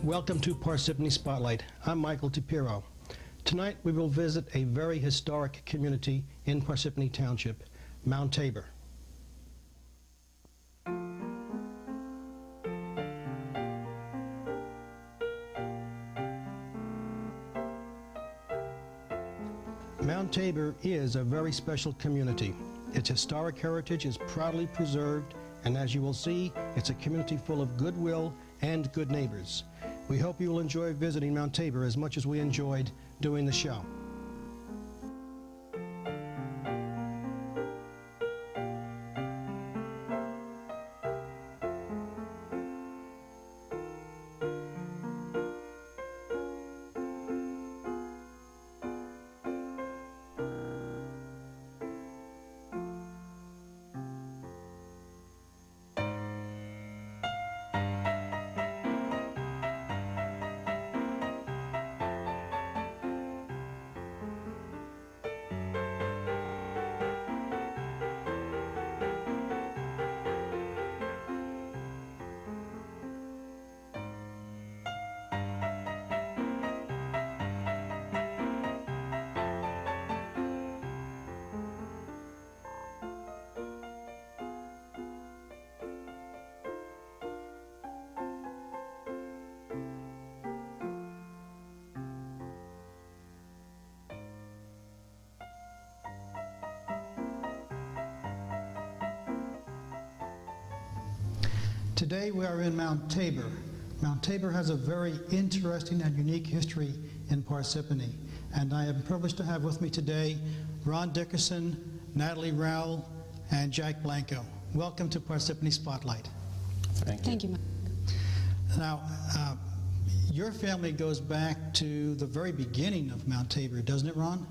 Welcome to Parsippany Spotlight. I'm Michael Tapiro. Tonight we will visit a very historic community in Parsippany Township, Mount Tabor. Mount Tabor is a very special community. Its historic heritage is proudly preserved, and as you will see, it's a community full of goodwill and good neighbors. We hope you will enjoy visiting Mount Tabor as much as we enjoyed doing the show. Today we are in Mount Tabor. Mount Tabor has a very interesting and unique history in Parsippany, and I am privileged to have with me today Ron Dickerson, Natalie Rowell, and Jack Blanco. Welcome to Parsippany Spotlight. Thank you. Thank you, Mike. Now, your family goes back to the very beginning of Mount Tabor, doesn't it, Ron?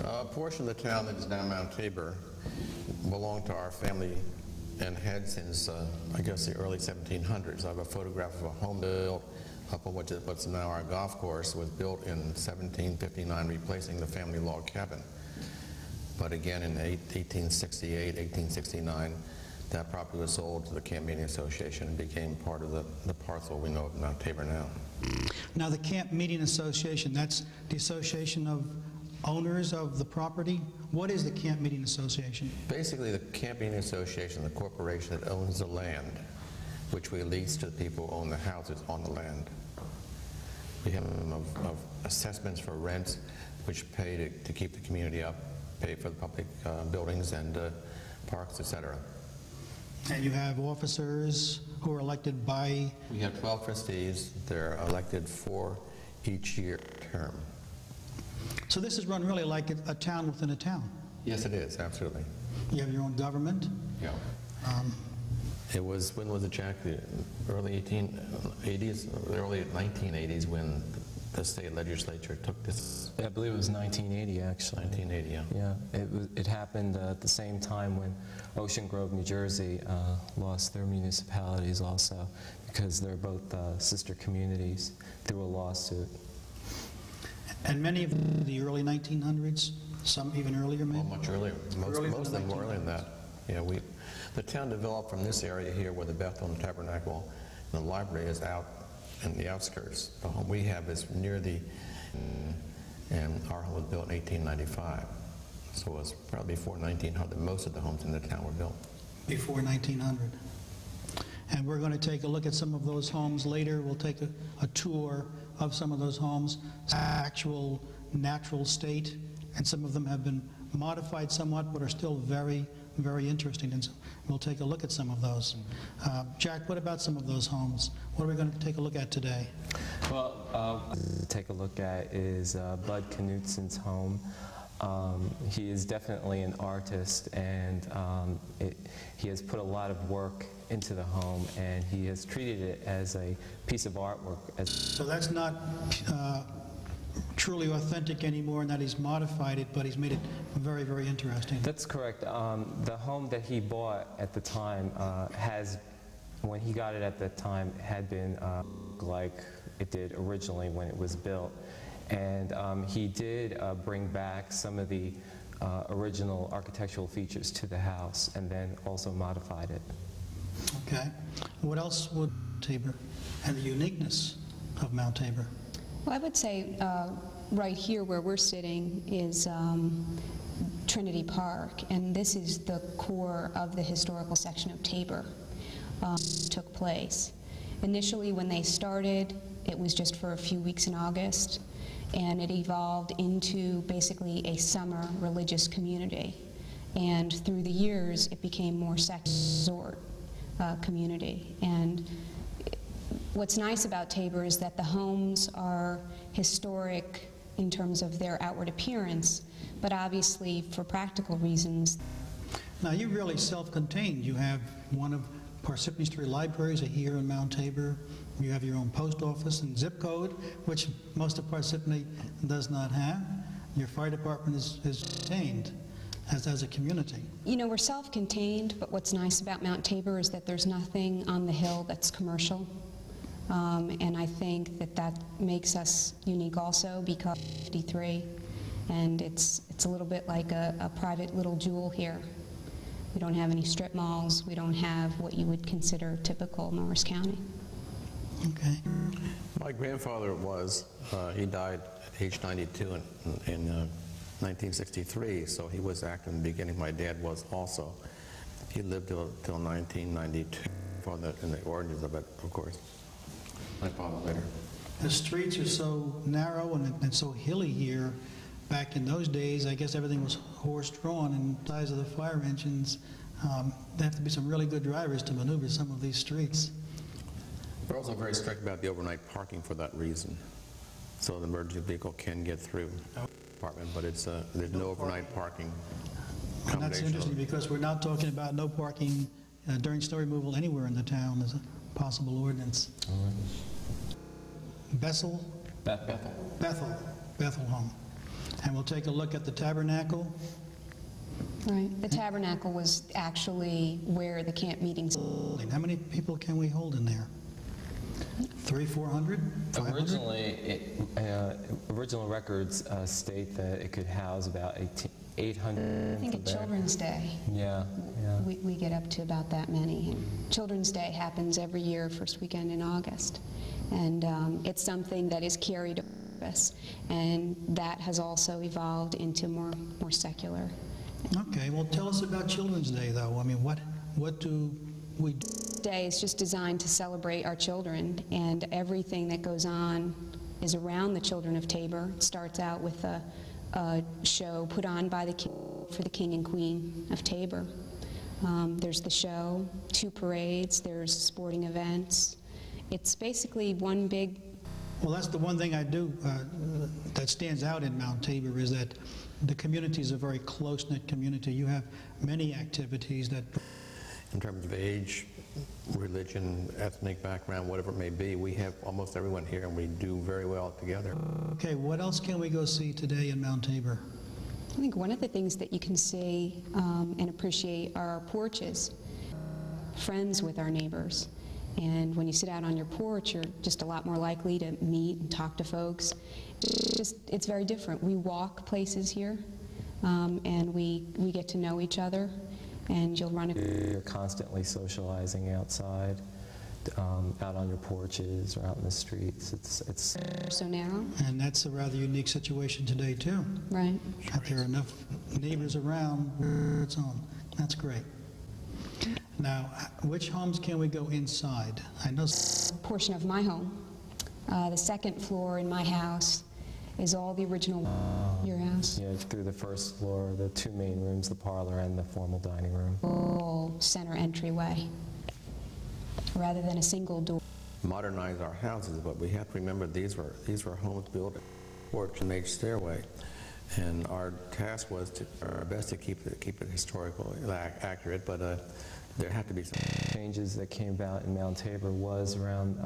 A portion of the town that is now Mount Tabor belonged to our family and had since, I guess, the early 1700s. I have a photograph of a home built up on what's now our golf course. Was built in 1759, replacing the family log cabin. But again, in 1868, 1869, that property was sold to the Camp Meeting Association and became part of the parcel we know of Mount Tabor now. Now, the Camp Meeting Association, that's the association of owners of the property. What is the Camp Meeting Association? Basically, the Camp Meeting Association, the corporation that owns the land, which we lease to the people who own the houses on the land. We have of assessments for rents, which pay to keep the community up, pay for the public buildings and parks, etc. And you have officers who are elected by? We have 12 trustees. They're elected for each year term. So this is run really like a town within a town. Yes, it is, absolutely. You have your own government. Yeah. It was, when was it, Jack? The early 1880s, the early 1980s, when the state legislature took this. I believe it was 1980, actually. 1980, yeah. Yeah, it happened at the same time when Ocean Grove, New Jersey lost their municipalities also, because they're both sister communities through a lawsuit. And many of the early 1900s, some even earlier, maybe? Well, much earlier. Most of them were earlier than that. Yeah, the town developed from this area here where the Bethel Tabernacle and the library is out in the outskirts. The home we have is near and our home was built in 1895. So it was probably before 1900. Most of the homes in the town were built. Before 1900. And we're going to take a look at some of those homes later. We'll take a tour of some of those homes, actual natural state, and some of them have been modified somewhat but are still very, very interesting, and so we'll take a look at some of those. Jack, what about some of those homes? What are we going to take a look at today? Well, take a look at is Bud Knutson's home. He is definitely an artist, and he has put a lot of work into the home, and he has treated it as a piece of artwork. So that's not truly authentic anymore, and that he's modified it, but he's made it very, very interesting. That's correct. The home that he bought at the time when he got it at the time, had been like it did originally when it was built. And he did bring back some of the original architectural features to the house, and then also modified it. Okay. What else would Tabor and the uniqueness of Mount Tabor? Well, I would say right here where we're sitting is Trinity Park, and this is the core of the historical section of Tabor took place. Initially, when they started, it was just for a few weeks in August, and it evolved into basically a summer religious community. And through the years, it became more resort community. And what's nice about Tabor is that the homes are historic in terms of their outward appearance, but obviously for practical reasons. Now, you're really self-contained. You have one of Parsippany's 3 libraries here in Mount Tabor. You have your own post office and zip code, which most of Parsippany does not have. Your fire department is contained as a community. You know, we're self-contained, but what's nice about Mount Tabor is that there's nothing on the hill that's commercial. And I think that that makes us unique also, because 53, and it's a little bit like a private little jewel here. We don't have any strip malls. We don't have what you would consider typical Morris County. Okay. My grandfather he died at age 92 in 1963, so he was active in the beginning. My dad was also. He lived till 1992, in the origins of it, of course. My father later. The streets are so narrow and so hilly here. Back in those days, I guess everything was horse-drawn, and the size of the fire engines, there have to be some really good drivers to maneuver some of these streets. We're also very strict about the overnight parking for that reason. So the emergency vehicle can get through the apartment, but there's no overnight parking. And that's interesting, because we're not talking about no parking during snow removal anywhere in the town as a possible ordinance. Bethel home. And we'll take a look at the tabernacle. Right. The tabernacle was actually where the camp meetings. How many people can we hold in there? 300, 400, 500? Original records state that it could house about 800. I think at Children's Day, Yeah. we get up to about that many. Children's Day happens every year, first weekend in August. And it's something that is carried over, and that has also evolved into more secular. Okay, well, tell us about Children's Day, though. I mean, what do we do? Day is just designed to celebrate our children, and everything that goes on is around the children of Tabor. It starts out with a show put on by the king for the king and queen of Tabor. There's the show, 2 parades, there's sporting events. It's basically one big. Well, that's the one thing I do that stands out in Mount Tabor, is that the community is a very close-knit community. You have many activities that... In terms of age, religion, ethnic background, whatever it may be, we have almost everyone here, and we do very well together. Okay, what else can we go see today in Mount Tabor? I think one of the things that you can see and appreciate are our porches. Friends with our neighbors. And when you sit out on your porch, you're just a lot more likely to meet and talk to folks. It's very different. We walk places here, and we get to know each other, and you'll run You're constantly socializing outside, out on your porches or out in the streets. It's so narrow. And that's a rather unique situation today, too. Right. That there are enough neighbors around where it's on. That's great. Now, which homes can we go inside? I know... Portion of my home. The second floor in my house is all the original. Your house? Yeah, through the first floor, the 2 main rooms, the parlor and the formal dining room. All center entryway, rather than a single door. Modernize our houses, but we have to remember these were homes built at porch and made stairway, and our task was to our best to keep it historically accurate, but there had to be some changes that came about in Mount Tabor was around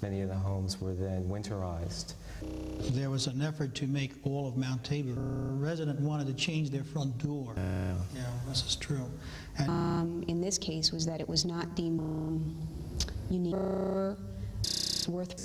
many of the homes were then winterized. There was an effort to make all of Mount Tabor. A resident wanted to change their front door. Yeah, this is true. And In this case was that it was not deemed unique, worth